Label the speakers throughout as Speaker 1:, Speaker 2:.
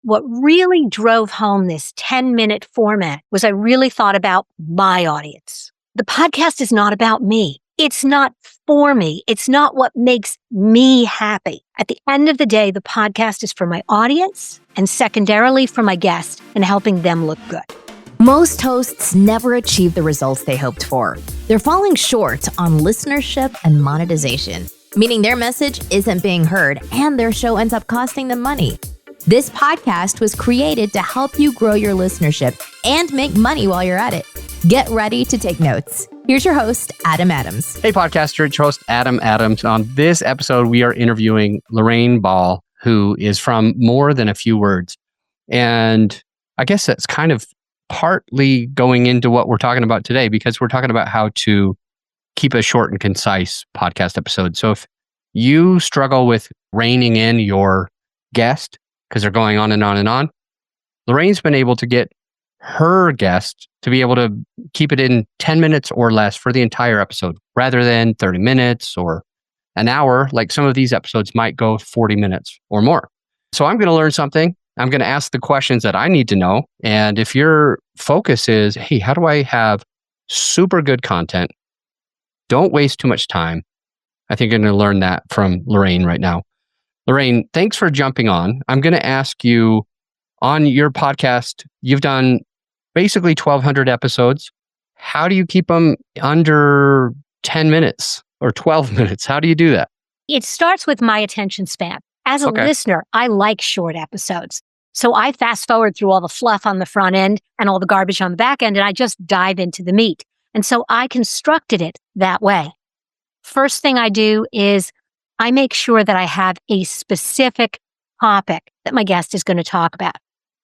Speaker 1: what really drove home this 10-minute format was I really thought about my audience. The podcast is not about me. It's not for me. It's not what makes me happy. At the end of the day, the podcast is for my audience and secondarily for my guests and helping them look good.
Speaker 2: Most hosts never achieve the results they hoped for. They're falling short on listenership and monetization, meaning their message isn't being heard and their show ends up costing them money. This podcast was created to help you grow your listenership and make money while you're at it. Get ready to take notes. Here's your host, Adam Adams.
Speaker 3: Hey, podcaster, it's your host, Adam Adams. On this episode, we are interviewing Lorraine Ball, who is from More Than a Few Words. And I guess that's kind of partly going into what we're talking about today, because we're talking about how to keep a short and concise podcast episode. So if you struggle with reining in your guest, because they're going on and on and on, Lorraine's been able to get her guest to be able to keep it in 10 minutes or less for the entire episode, rather than 30 minutes or an hour, like some of these episodes might go 40 minutes or more. So I'm going to learn something. I'm going to ask the questions that I need to know. And if your focus is, hey, how do I have super good content? Don't waste too much time. I think you're going to learn that from Lorraine right now. Lorraine, thanks for jumping on. I'm going to ask you, on your podcast, you've done basically 1,200 episodes. How do you keep them under 10 minutes or 12 minutes? How do you do that?
Speaker 1: It starts with my attention span. As a listener, I like short episodes. So I fast forward through all the fluff on the front end and all the garbage on the back end, and I just dive into the meat. And so I constructed it that way. First thing I do is I make sure that I have a specific topic that my guest is going to talk about.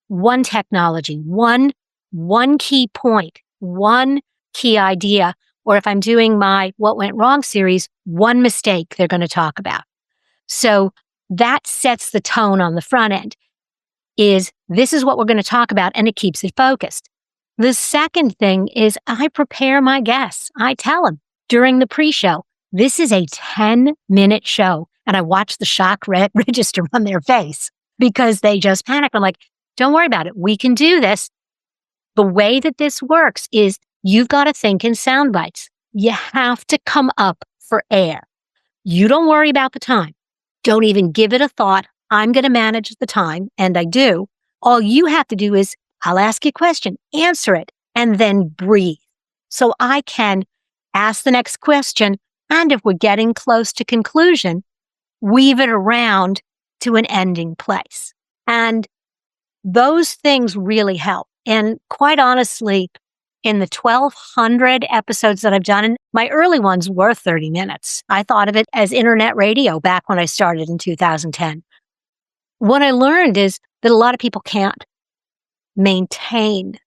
Speaker 1: One technology, one key point, one key idea, or if I'm doing my What Went Wrong series, one mistake they're going to talk about. So that sets the tone on the front end. This is what we're going to talk about, and it keeps it focused. The second thing is I prepare my guests. I tell them during the pre-show, this is a 10-minute show, and I watch the shock register on their face because they just panic. I'm like, don't worry about it. We can do this. The way that this works is you've got to think in sound bites. You have to come up for air. You don't worry about the time. Don't even give it a thought. I'm going to manage the time, and I do. All you have to do is I'll ask you a question, answer it, and then breathe. So I can ask the next question, and if we're getting close to conclusion, weave it around to an ending place. And those things really help. And quite honestly, in the 1,200 episodes that I've done, and my early ones were 30 minutes. I thought of it as internet radio back when I started in 2010. What I learned is that a lot of people can't maintain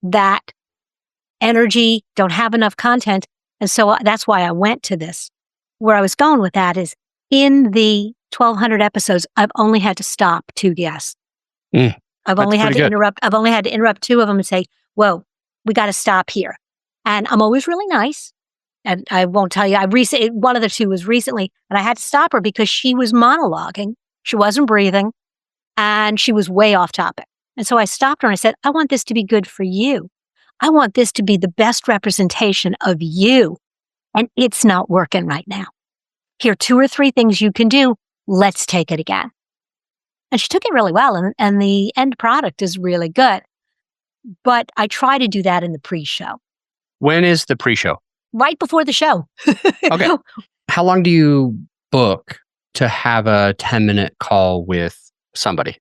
Speaker 1: that energy, don't have enough content. And so that's why I went to this. Where I was going with that is in the 1,200 episodes, I've only had to stop 2 guests. I've only had to interrupt 2 of them and say, whoa, we got to stop here. And I'm always really nice. And I won't tell you, one of the 2 was recently, and I had to stop her because she was monologuing. She wasn't breathing and she was way off topic. And so I stopped her and I said, I want this to be good for you. I want this to be the best representation of you. And it's not working right now. Here are 2 or 3 things you can do. Let's take it again. And she took it really well. And the end product is really good. But I try to do that in the pre-show.
Speaker 3: When is the pre-show?
Speaker 1: Right before the show.
Speaker 3: Okay. How long do you book to have a 10-minute call with somebody?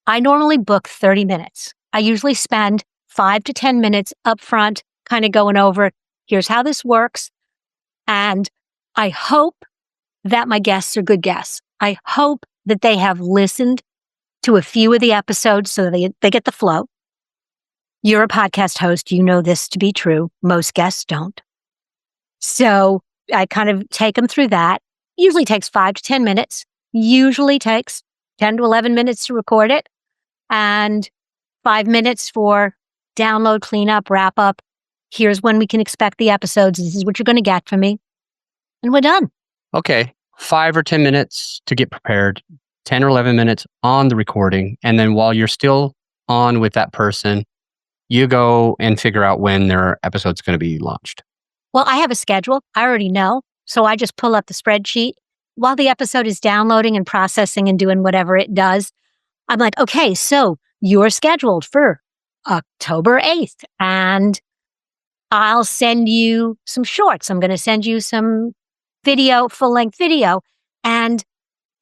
Speaker 1: I normally book 30 minutes. I usually spend 5 to 10 minutes up front, kind of going over, here's how this works. And I hope that my guests are good guests. I hope that they have listened to a few of the episodes so that they get the flow. You're a podcast host. You know this to be true. Most guests don't. So I kind of take them through that. Usually takes 5 to 10 minutes. Usually takes 10 to 11 minutes to record it. And 5 minutes for download, cleanup, wrap up. Here's when we can expect the episodes. This is what you're going to get from me. And we're done.
Speaker 3: Okay. 5 or 10 minutes to get prepared. 10 or 11 minutes on the recording. And then while you're still on with that person, you go and figure out when their episode's going to be launched.
Speaker 1: Well, I have a schedule. I already know. So I just pull up the spreadsheet while the episode is downloading and processing and doing whatever it does. I'm like, okay, so you're scheduled for October 8th and I'll send you some shorts. I'm going to send you some video, full-length video. And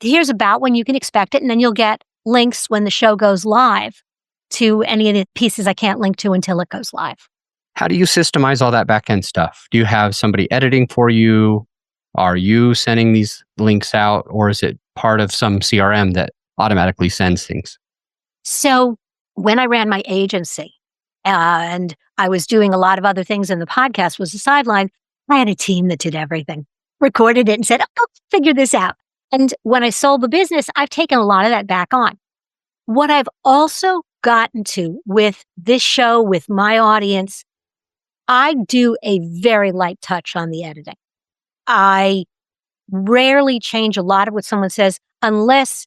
Speaker 1: here's about when you can expect it. And then you'll get links when the show goes live to any of the pieces I can't link to until it goes live.
Speaker 3: How do you systemize all that back-end stuff? Do you have somebody editing for you? Are you sending these links out? Or is it part of some CRM that automatically sends things?
Speaker 1: So when I ran my agency and I was doing a lot of other things and the podcast was a sideline, I had a team that did everything, recorded it and said, I'll figure this out. And when I sold the business, I've taken a lot of that back on. What I've also gotten to with this show, with my audience, I do a very light touch on the editing. I rarely change a lot of what someone says unless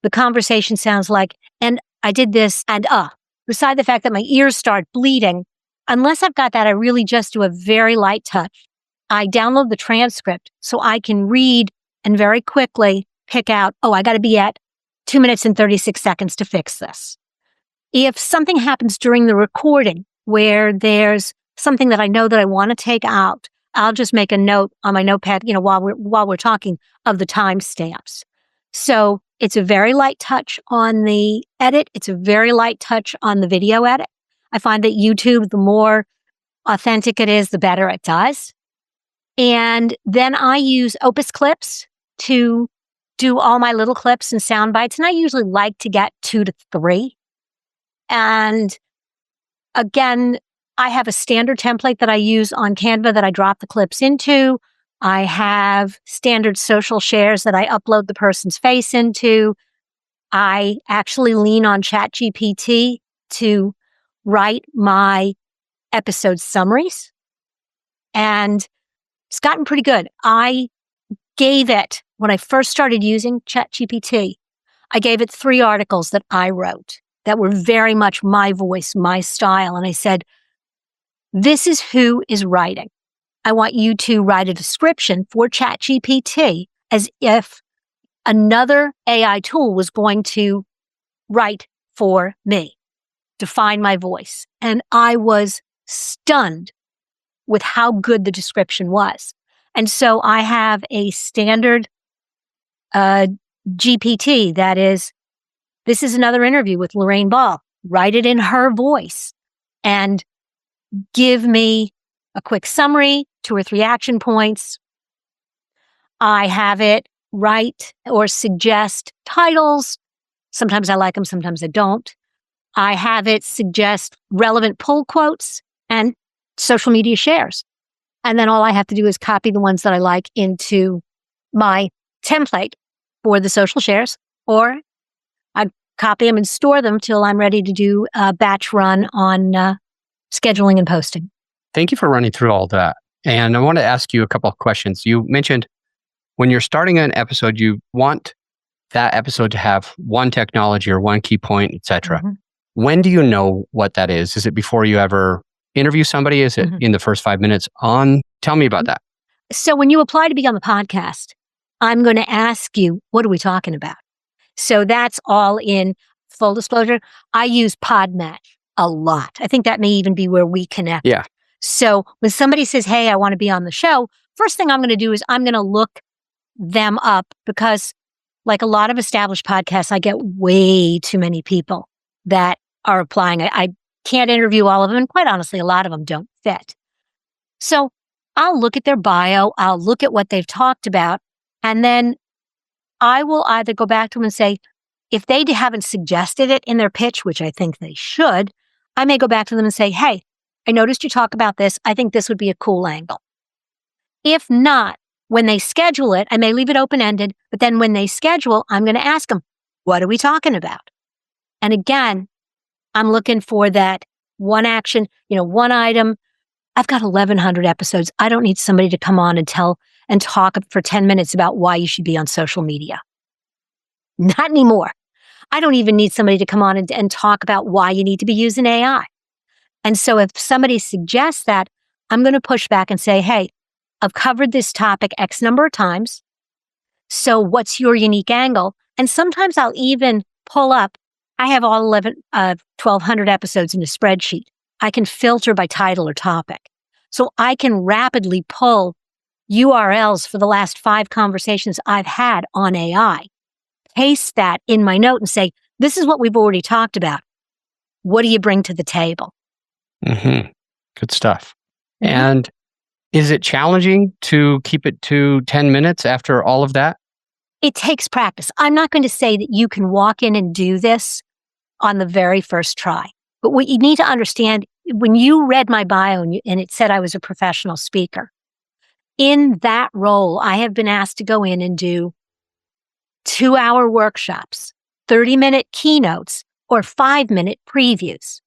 Speaker 1: the conversation sounds like, and I did this, and beside the fact that my ears start bleeding, unless I've got that, I really just do a very light touch. I download the transcript so I can read and very quickly pick out, I got to be at 2 minutes and 36 seconds to fix this. If something happens during the recording where there's something that I know that I want to take out, I'll just make a note on my notepad, while we're talking, of the timestamps. So it's a very light touch on the edit. It's a very light touch on the video edit. I find that YouTube, the more authentic it is, the better it does. And then I use Opus clips to do all my little clips and sound bites. And I usually like to get 2 to 3. And again, I have a standard template that I use on Canva that I drop the clips into. I have standard social shares that I upload the person's face into. I actually lean on ChatGPT to write my episode summaries. And it's gotten pretty good. I gave it, when I first started using ChatGPT, I gave it 3 articles that I wrote that were very much my voice, my style. And I said, this is who is writing. I want you to write a description for ChatGPT as if another AI tool was going to write for me, define my voice. And I was stunned with how good the description was. And so I have a standard GPT that is, this is another interview with Lorraine Ball. Write it in her voice and give me a quick summary, 2 or 3 action points. I have it write or suggest titles. Sometimes I like them, sometimes I don't. I have it suggest relevant pull quotes and social media shares. And then all I have to do is copy the ones that I like into my template for the social shares, or I copy them and store them till I'm ready to do a batch run on scheduling and posting.
Speaker 3: Thank you for running through all that. And I want to ask you a couple of questions. You mentioned when you're starting an episode, you want that episode to have one technology or one key point, etc. Mm-hmm. When do you know what that is? Is it before you ever interview somebody? Is it in the first 5 minutes on? Tell me about that.
Speaker 1: So when you apply to be on the podcast, I'm going to ask you, what are we talking about? So that's all in full disclosure. I use PodMatch a lot. I think that may even be where we connect.
Speaker 3: Yeah.
Speaker 1: So when somebody says, hey, I want to be on the show, first thing I'm going to do is I'm going to look them up, because like a lot of established podcasts, I get way too many people that are applying. I can't interview all of them. And quite honestly, a lot of them don't fit. So I'll look at their bio. I'll look at what they've talked about. And then I will either go back to them and say, if they haven't suggested it in their pitch, which I think they should, I may go back to them and say, hey, I noticed you talk about this. I think this would be a cool angle. If not, when they schedule it, I may leave it open-ended, but then when they schedule, I'm going to ask them, what are we talking about? And again, I'm looking for that one action, one item. I've got 1,100 episodes. I don't need somebody to come on and talk for 10 minutes about why you should be on social media. Not anymore. I don't even need somebody to come on and talk about why you need to be using AI. And so if somebody suggests that, I'm going to push back and say, hey, I've covered this topic X number of times. So what's your unique angle? And sometimes I'll even pull up, I have all 1,200 episodes in a spreadsheet. I can filter by title or topic. So I can rapidly pull URLs for the last 5 conversations I've had on AI, paste that in my note and say, this is what we've already talked about. What do you bring to the table?
Speaker 3: Mm-hmm. Good stuff. Mm-hmm. And is it challenging to keep it to 10 minutes after all of that?
Speaker 1: It takes practice. I'm not going to say that you can walk in and do this on the very first try. But what you need to understand, when you read my bio and it said I was a professional speaker, in that role, I have been asked to go in and do 2-hour workshops, 30-minute keynotes, or 5-minute previews.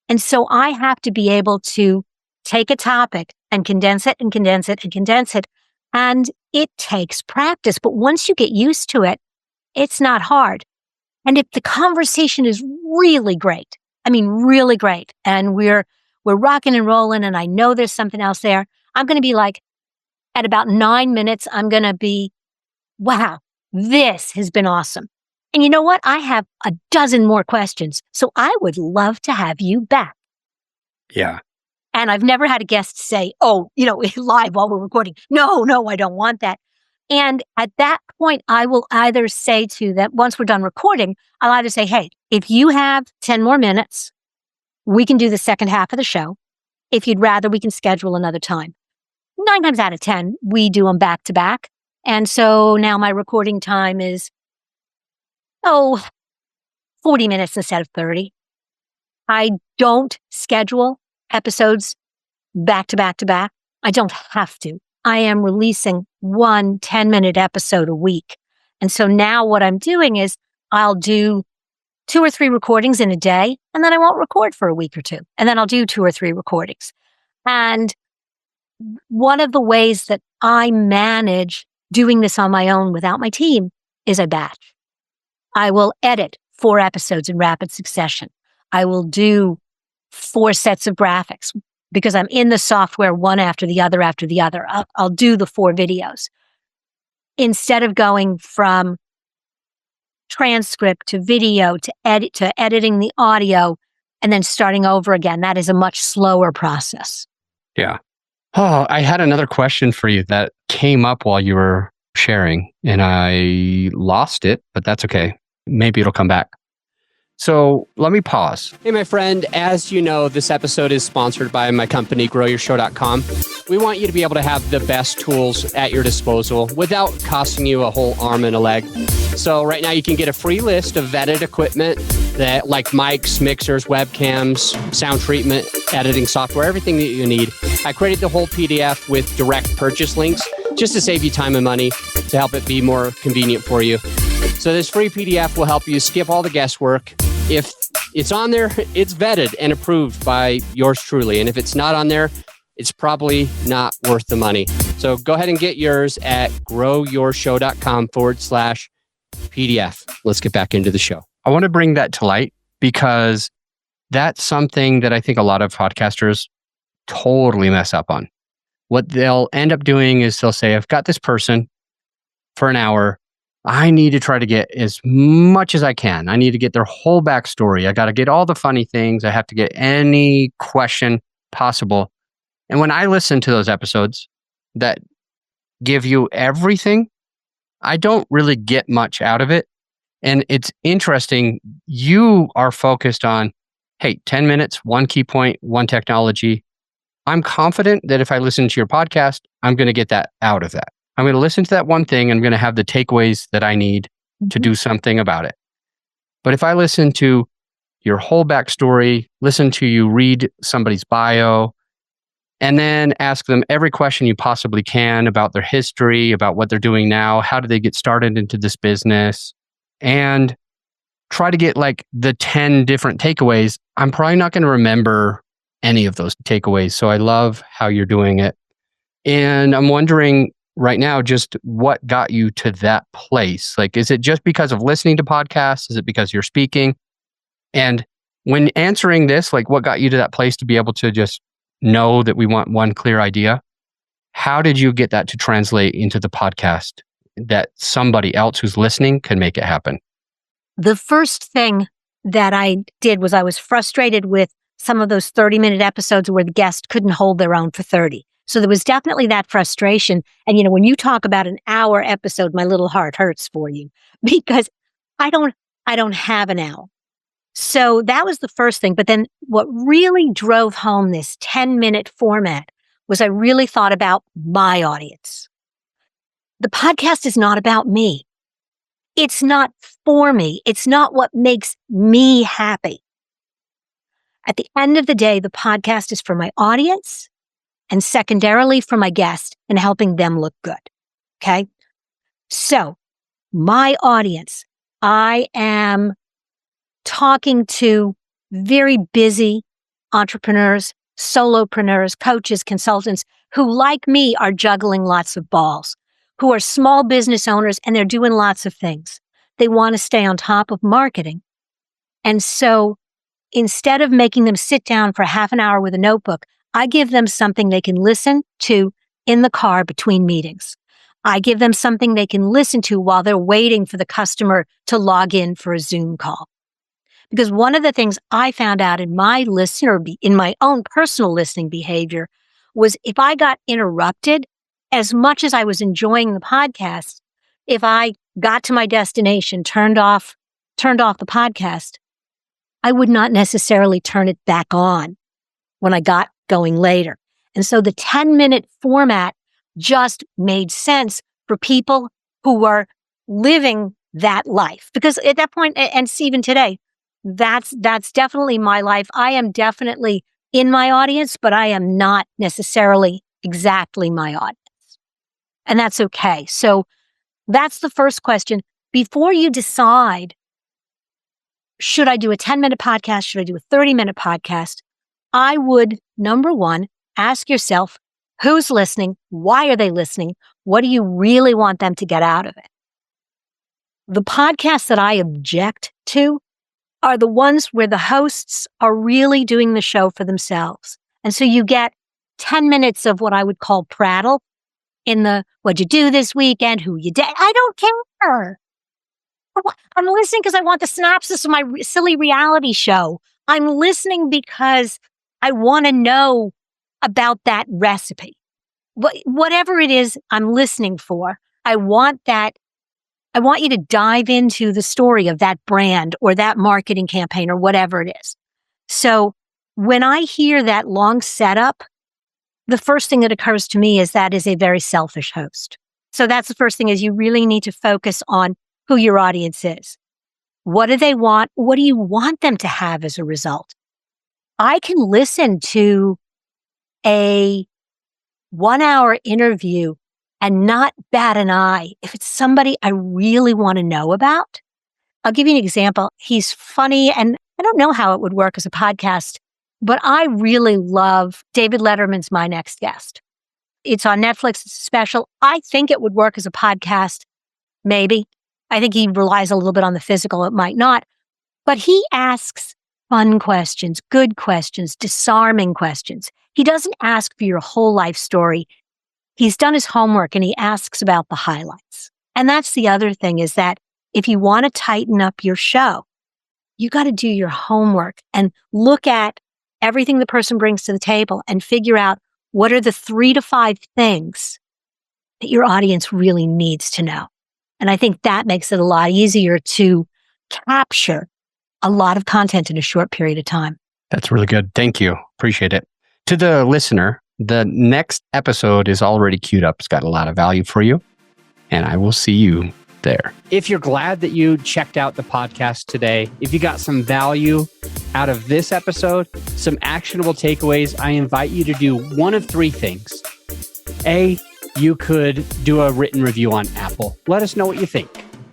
Speaker 1: And so I have to be able to take a topic and condense it and condense it and condense it. And it takes practice. But once you get used to it, it's not hard. And if the conversation is really great, I mean, really great, and we're rocking and rolling, and I know there's something else there, I'm going to be like, at about 9 minutes, I'm going to be, wow, this has been awesome. And you know what? I have a dozen more questions. So I would love to have you back.
Speaker 3: Yeah.
Speaker 1: And I've never had a guest say, oh, live while we're recording. No, I don't want that. And at that point, I will either say to them, once we're done recording, I'll either say, hey, if you have 10 more minutes, we can do the second half of the show. If you'd rather, we can schedule another time. 9 times out of 10, we do them back to back. And so now my recording time is, 40 minutes instead of 30. I don't schedule episodes back to back to back. I don't have to. I am releasing 1 10-minute episode a week. And so now what I'm doing is I'll do 2 or 3 recordings in a day, and then I won't record for a week or 2. And then I'll do 2 or 3 recordings. And one of the ways that I manage doing this on my own without my team is a batch. I will edit 4 episodes in rapid succession. I will do 4 sets of graphics because I'm in the software one after the other after the other. I'll do the 4 videos. Instead of going from transcript to video to editing the audio and then starting over again, that is a much slower process.
Speaker 3: Yeah. Oh, I had another question for you that came up while you were sharing and I lost it, but that's okay. Maybe it'll come back. So let me pause. Hey, my friend, as you know, this episode is sponsored by my company, growyourshow.com. We want you to be able to have the best tools at your disposal without costing you a whole arm and a leg. So right now you can get a free list of vetted equipment that like mics, mixers, webcams, sound treatment, editing software, everything that you need. I created the whole PDF with direct purchase links just to save you time and money, to help it be more convenient for you. So this free PDF will help you skip all the guesswork. If it's on there, it's vetted and approved by yours truly. And if it's not on there, it's probably not worth the money. So go ahead and get yours at growyourshow.com/PDF. Let's get back into the show. I want to bring that to light because that's something that I think a lot of podcasters totally mess up on. What they'll end up doing is they'll say, I've got this person for an hour. I need to try to get as much as I can. I need to get their whole backstory. I got to get all the funny things. I have to get any question possible. And when I listen to those episodes that give you everything, I don't really get much out of it. And it's interesting. You are focused on, hey, 10 minutes, 1 key point, 1 technology. I'm confident that if I listen to your podcast, I'm going to get that out of that. I'm going to listen to that one thing. I'm going to have the takeaways that I need to do something about it. But if I listen to your whole backstory, listen to you read somebody's bio, and then ask them every question you possibly can about their history, about what they're doing now, how did they get started into this business, and try to get like the 10 different takeaways, I'm probably not going to remember any of those takeaways. So I love how you're doing it. And I'm wondering, right now, just what got you to that place? Like, is it just because of listening to podcasts? Is it because you're speaking? And when answering this, like what got you to that place to be able to just know that we want one clear idea? How did you get that to translate into the podcast that somebody else who's listening can make it happen?
Speaker 1: The first thing that I did was I was frustrated with some of those 30-minute episodes where the guest couldn't hold their own for 30. So there was definitely that frustration. And, when you talk about an hour episode, my little heart hurts for you because I don't have an hour. So that was the first thing. But then what really drove home this 10-minute format was I really thought about my audience. The podcast is not about me. It's not for me. It's not what makes me happy. At the end of the day, the podcast is for my audience and secondarily for my guest and helping them look good. Okay. So my audience, I am talking to very busy entrepreneurs, solopreneurs, coaches, consultants who, like me, are juggling lots of balls, who are small business owners and they're doing lots of things. They want to stay on top of marketing. And so instead of making them sit down for half an hour with a notebook, I give them something they can listen to in the car between meetings. I give them something they can listen to while they're waiting for the customer to log in for a Zoom call. Because one of the things I found out in my in my own personal listening behavior was if I got interrupted, as much as I was enjoying the podcast, if I got to my destination, turned off the podcast, I would not necessarily turn it back on when I got going later. And so the 10-minute format just made sense for people who were living that life. Because at that point, and even today, that's definitely my life. I am definitely in my audience, but I am not necessarily exactly my audience. And that's okay. So that's the first question. Before you decide, should I do a 10-minute podcast? Should I do a 30-minute podcast? I would, number one, ask yourself, who's listening? Why are they listening? What do you really want them to get out of it? The podcasts that I object to are the ones where the hosts are really doing the show for themselves. And so you get 10 minutes of what I would call prattle in the, what'd you do this weekend? Who you did? I don't care. I'm listening because I want the synopsis of my silly reality show. I'm listening because I want to know about that recipe. Whatever it is I'm listening for, I want you to dive into the story of that brand or that marketing campaign or whatever it is. So when I hear that long setup, the first thing that occurs to me is that is a very selfish host. So that's the first thing is you really need to focus on who your audience is. What do they want? What do you want them to have as a result? I can listen to a 1-hour interview and not bat an eye if it's somebody I really want to know about. I'll give you an example. He's funny, and I don't know how it would work as a podcast, but I really love David Letterman's My Next Guest. It's on Netflix. It's a special. I think it would work as a podcast, maybe. I think he relies a little bit on the physical. It might not. But he asks fun questions, good questions, disarming questions. He doesn't ask for your whole life story. He's done his homework and he asks about the highlights. And that's the other thing is that if you want to tighten up your show, you got to do your homework and look at everything the person brings to the table and figure out what are the 3 to 5 things that your audience really needs to know. And I think that makes it a lot easier to capture a lot of content in a short period of time.
Speaker 3: That's really good. Thank you. Appreciate it. To the listener, the next episode is already queued up. It's got a lot of value for you. And I will see you there. If you're glad that you checked out the podcast today, if you got some value out of this episode, some actionable takeaways, I invite you to do one of 3 things. A, you could do a written review on Apple. Let us know what you think.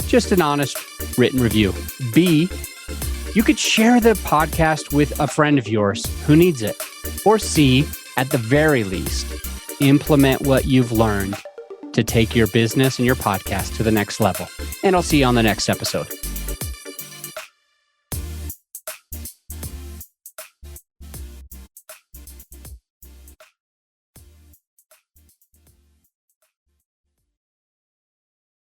Speaker 3: Just an honest written review. B, you could share the podcast with a friend of yours who needs it. Or C, at the very least, implement what you've learned to take your business and your podcast to the next level. And I'll see you on the next episode.